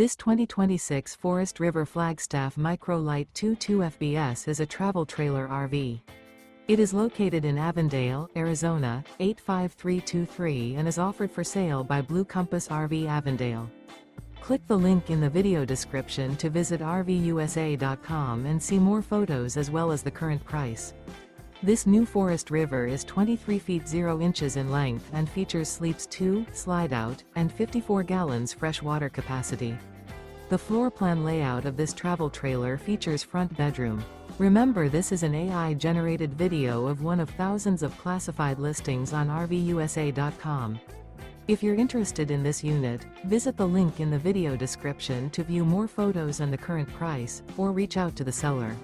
This 2026 Forest River Flagstaff Micro Lite 22 FBS is a travel trailer RV. It is located in Avondale, Arizona, 85323 and is offered for sale by Blue Compass RV Avondale. Click the link in the video description to visit RVUSA.com and see more photos as well as the current price. This new Forest River is 23 feet 0 inches in length and features sleeps 2, Slideout, and 54 gallons fresh water capacity. The floor plan layout of this travel trailer features front bedroom. Remember, this is an AI-generated video of one of thousands of classified listings on RVUSA.com. If you're interested in this unit, visit the link in the video description to view more photos and the current price, or reach out to the seller.